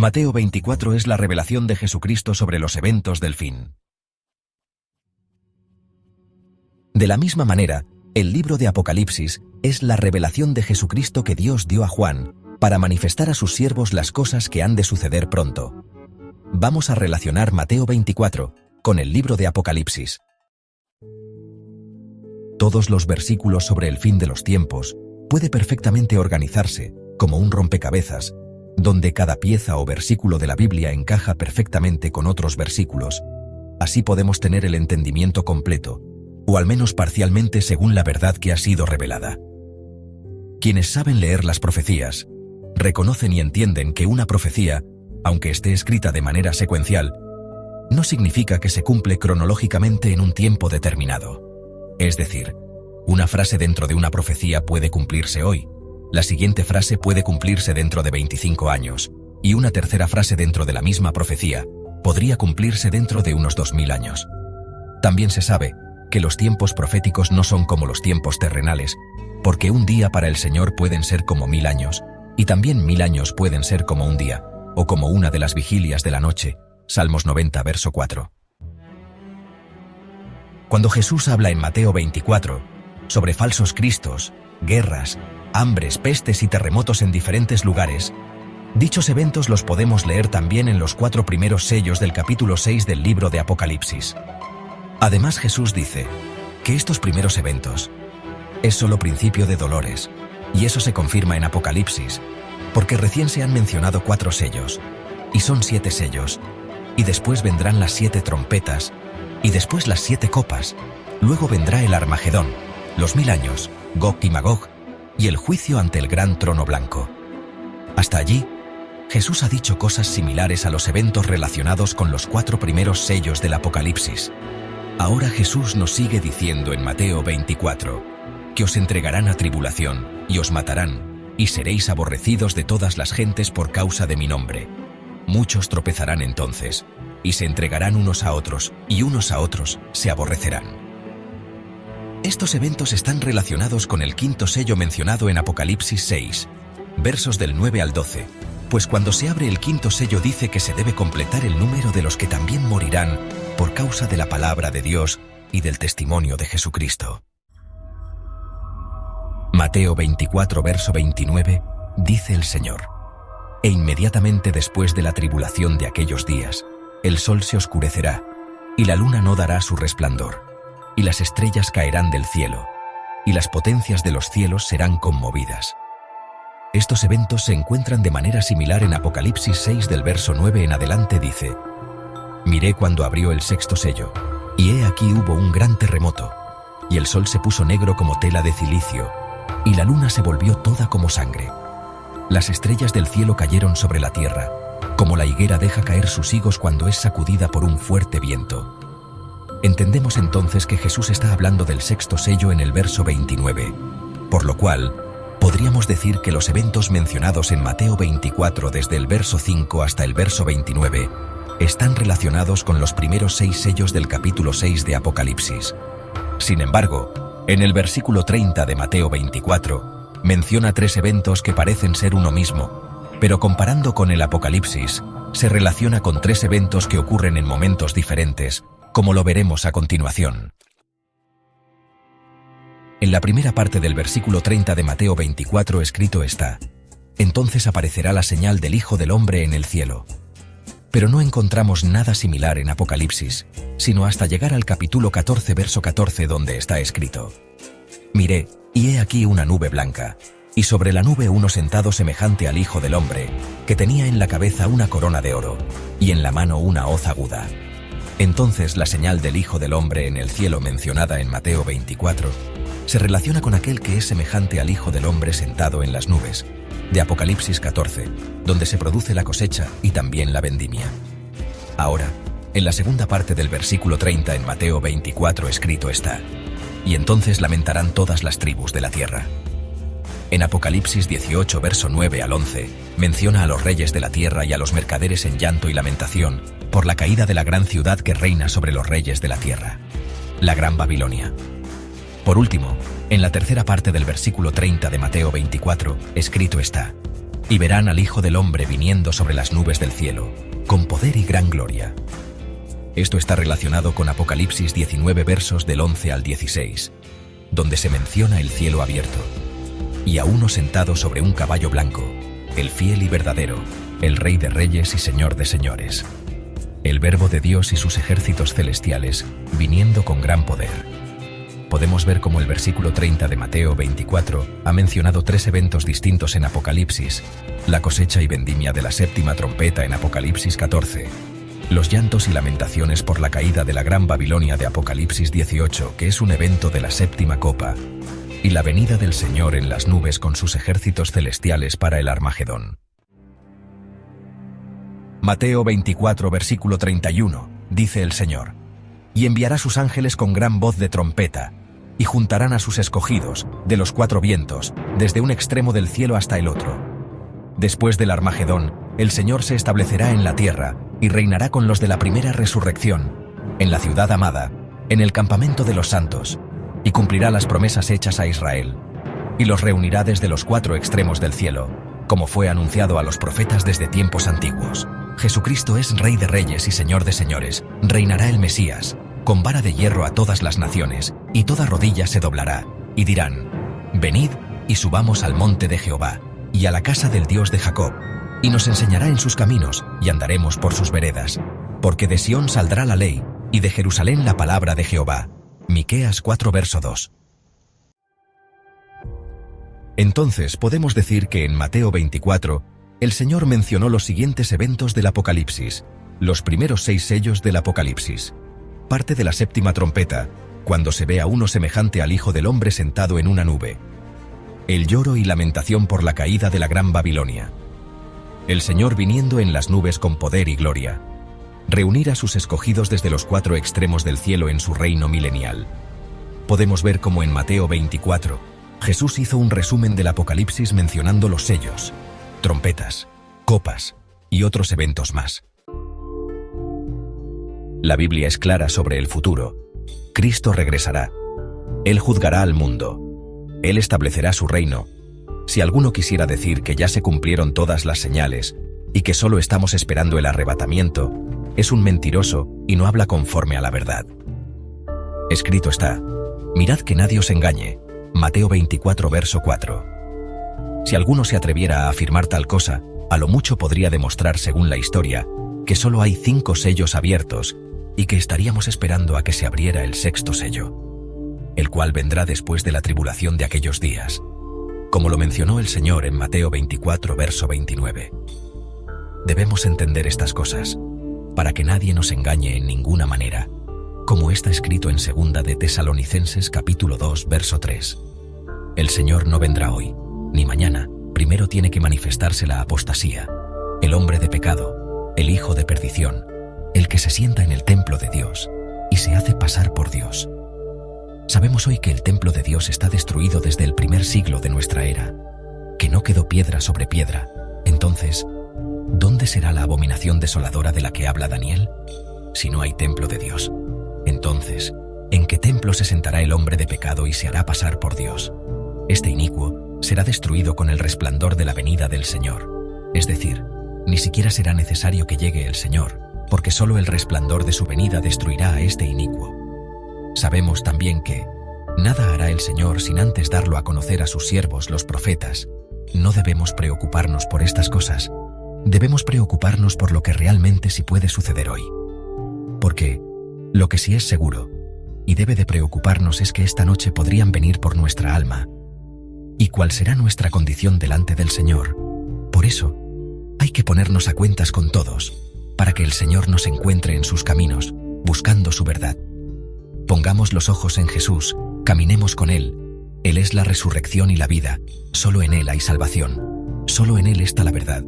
Mateo 24 es la revelación de Jesucristo sobre los eventos del fin. De la misma manera, el libro de Apocalipsis es la revelación de Jesucristo que Dios dio a Juan para manifestar a sus siervos las cosas que han de suceder pronto. Vamos a relacionar Mateo 24 con el libro de Apocalipsis. Todos los versículos sobre el fin de los tiempos puede perfectamente organizarse como un rompecabezas, donde cada pieza o versículo de la Biblia encaja perfectamente con otros versículos. Así podemos tener el entendimiento completo, o al menos parcialmente según la verdad que ha sido revelada. Quienes saben leer las profecías, reconocen y entienden que una profecía, aunque esté escrita de manera secuencial, no significa que se cumple cronológicamente en un tiempo determinado. Es decir, una frase dentro de una profecía puede cumplirse hoy, la siguiente frase puede cumplirse dentro de 25 años, y una tercera frase dentro de la misma profecía podría cumplirse dentro de unos 2000 años. También se sabe que los tiempos proféticos no son como los tiempos terrenales, porque un día para el Señor pueden ser como 1000 años, y también 1000 años pueden ser como un día, o como una de las vigilias de la noche. Salmos 90, verso 4. Cuando Jesús habla en Mateo 24 sobre falsos cristos, guerras, hambres, pestes y terremotos en diferentes lugares, dichos eventos los podemos leer también en los 4 primeros sellos del capítulo 6 del libro de Apocalipsis. Además, Jesús dice que estos primeros eventos es solo principio de dolores, y eso se confirma en Apocalipsis, porque recién se han mencionado 4 sellos, y son 7 sellos, y después vendrán las 7 trompetas, y después las 7 copas, luego vendrá el Armagedón, los 1000 años, Gog y Magog, y el juicio ante el gran trono blanco. Hasta allí, Jesús ha dicho cosas similares a los eventos relacionados con los 4 primeros sellos del Apocalipsis. Ahora Jesús nos sigue diciendo en Mateo 24, que os entregarán a tribulación, y os matarán, y seréis aborrecidos de todas las gentes por causa de mi nombre. Muchos tropezarán entonces, y se entregarán unos a otros, y unos a otros se aborrecerán. Estos eventos están relacionados con el 5.º sello mencionado en Apocalipsis 6, versos del 9 al 12, pues cuando se abre el 5.º sello dice que se debe completar el número de los que también morirán por causa de la palabra de Dios y del testimonio de Jesucristo. Mateo 24, verso 29, dice el Señor: E inmediatamente después de la tribulación de aquellos días, el sol se oscurecerá, y la luna no dará su resplandor, y las estrellas caerán del cielo, y las potencias de los cielos serán conmovidas. Estos eventos se encuentran de manera similar en Apocalipsis 6 del verso 9 en adelante. Dice: Miré cuando abrió el 6.º sello, y he aquí hubo un gran terremoto, y el sol se puso negro como tela de cilicio, y la luna se volvió toda como sangre. Las estrellas del cielo cayeron sobre la tierra, como la higuera deja caer sus higos cuando es sacudida por un fuerte viento. Entendemos entonces que Jesús está hablando del 6.º sello en el verso 29, por lo cual podríamos decir que los eventos mencionados en Mateo 24 desde el verso 5 hasta el verso 29 están relacionados con los primeros 6 sellos del capítulo 6 de Apocalipsis. Sin embargo, en el versículo 30 de Mateo 24 menciona 3 eventos que parecen ser uno mismo, pero comparando con el Apocalipsis, se relaciona con 3 eventos que ocurren en momentos diferentes, como lo veremos a continuación. En la primera parte del versículo 30 de Mateo 24 escrito está: Entonces aparecerá la señal del Hijo del Hombre en el cielo. Pero no encontramos nada similar en Apocalipsis, sino hasta llegar al capítulo 14, verso 14, donde está escrito: Miré, y he aquí una nube blanca, y sobre la nube uno sentado semejante al Hijo del Hombre, que tenía en la cabeza una corona de oro, y en la mano una hoz aguda. Entonces la señal del Hijo del Hombre en el cielo mencionada en Mateo 24 se relaciona con aquel que es semejante al Hijo del Hombre sentado en las nubes, de Apocalipsis 14, donde se produce la cosecha y también la vendimia. Ahora, en la segunda parte del versículo 30 en Mateo 24 escrito está: Y entonces lamentarán todas las tribus de la tierra. En Apocalipsis 18, verso 9 al 11, menciona a los reyes de la tierra y a los mercaderes en llanto y lamentación por la caída de la gran ciudad que reina sobre los reyes de la tierra, la Gran Babilonia. Por último, en la tercera parte del versículo 30 de Mateo 24, escrito está: y verán al Hijo del Hombre viniendo sobre las nubes del cielo, con poder y gran gloria. Esto está relacionado con Apocalipsis 19 versos del 11 al 16, donde se menciona el cielo abierto, y a uno sentado sobre un caballo blanco, el fiel y verdadero, el Rey de Reyes y Señor de Señores. El Verbo de Dios y sus ejércitos celestiales, viniendo con gran poder. Podemos ver cómo el versículo 30 de Mateo 24 ha mencionado 3 eventos distintos en Apocalipsis: la cosecha y vendimia de la séptima trompeta en Apocalipsis 14, los llantos y lamentaciones por la caída de la Gran Babilonia de Apocalipsis 18, que es un evento de la séptima copa, y la venida del Señor en las nubes con sus ejércitos celestiales para el Armagedón. Mateo 24, versículo 31, dice el Señor: «Y enviará sus ángeles con gran voz de trompeta, y juntarán a sus escogidos, de los 4 vientos, desde un extremo del cielo hasta el otro. Después del Armagedón, el Señor se establecerá en la tierra, y reinará con los de la primera resurrección, en la ciudad amada, en el campamento de los santos, y cumplirá las promesas hechas a Israel, y los reunirá desde los 4 extremos del cielo, como fue anunciado a los profetas desde tiempos antiguos. Jesucristo es Rey de Reyes y Señor de Señores, reinará el Mesías, con vara de hierro a todas las naciones, y toda rodilla se doblará, y dirán: venid, y subamos al monte de Jehová, y a la casa del Dios de Jacob, y nos enseñará en sus caminos, y andaremos por sus veredas. Porque de Sión saldrá la ley, y de Jerusalén la palabra de Jehová». Miqueas 4 verso 2. Entonces podemos decir que en Mateo 24, el Señor mencionó los siguientes eventos del Apocalipsis, los primeros 6 sellos del Apocalipsis. Parte de la séptima trompeta, cuando se ve a uno semejante al Hijo del Hombre sentado en una nube. El lloro y lamentación por la caída de la Gran Babilonia. El Señor viniendo en las nubes con poder y gloria. Reunir a sus escogidos desde los 4 extremos del cielo en su reino milenial. Podemos ver cómo en Mateo 24, Jesús hizo un resumen del Apocalipsis mencionando los sellos, trompetas, copas y otros eventos más. La Biblia es clara sobre el futuro. Cristo regresará. Él juzgará al mundo. Él establecerá su reino. Si alguno quisiera decir que ya se cumplieron todas las señales y que solo estamos esperando el arrebatamiento, es un mentiroso y no habla conforme a la verdad. Escrito está: mirad que nadie os engañe. Mateo 24 verso 4. Si alguno se atreviera a afirmar tal cosa, a lo mucho podría demostrar, según la historia, que solo hay 5 sellos abiertos y que estaríamos esperando a que se abriera el 6º sello, el cual vendrá después de la tribulación de aquellos días, como lo mencionó el Señor en Mateo 24 verso 29. Debemos entender estas cosas, para que nadie nos engañe en ninguna manera, como está escrito en 2 de Tesalonicenses capítulo 2 verso 3. El Señor no vendrá hoy, ni mañana. Primero tiene que manifestarse la apostasía, el hombre de pecado, el hijo de perdición, el que se sienta en el templo de Dios y se hace pasar por Dios. Sabemos hoy que el templo de Dios está destruido desde el primer siglo de nuestra era, que no quedó piedra sobre piedra. Entonces, ¿dónde será la abominación desoladora de la que habla Daniel? Si no hay templo de Dios, entonces, ¿en qué templo se sentará el hombre de pecado y se hará pasar por Dios? Este inicuo será destruido con el resplandor de la venida del Señor. Es decir, ni siquiera será necesario que llegue el Señor, porque solo el resplandor de su venida destruirá a este inicuo. Sabemos también que nada hará el Señor sin antes darlo a conocer a sus siervos los profetas. No debemos preocuparnos por estas cosas. Debemos preocuparnos por lo que realmente sí puede suceder hoy. Porque lo que sí es seguro, y debe de preocuparnos, es que esta noche podrían venir por nuestra alma. ¿Y cuál será nuestra condición delante del Señor? Por eso, hay que ponernos a cuentas con todos, para que el Señor nos encuentre en sus caminos, buscando su verdad. Pongamos los ojos en Jesús, caminemos con Él. Él es la resurrección y la vida. Solo en Él hay salvación. Solo en Él está la verdad.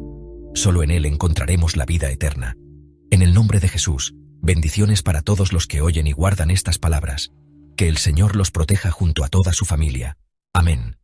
Solo en Él encontraremos la vida eterna. En el nombre de Jesús, bendiciones para todos los que oyen y guardan estas palabras. Que el Señor los proteja junto a toda su familia. Amén.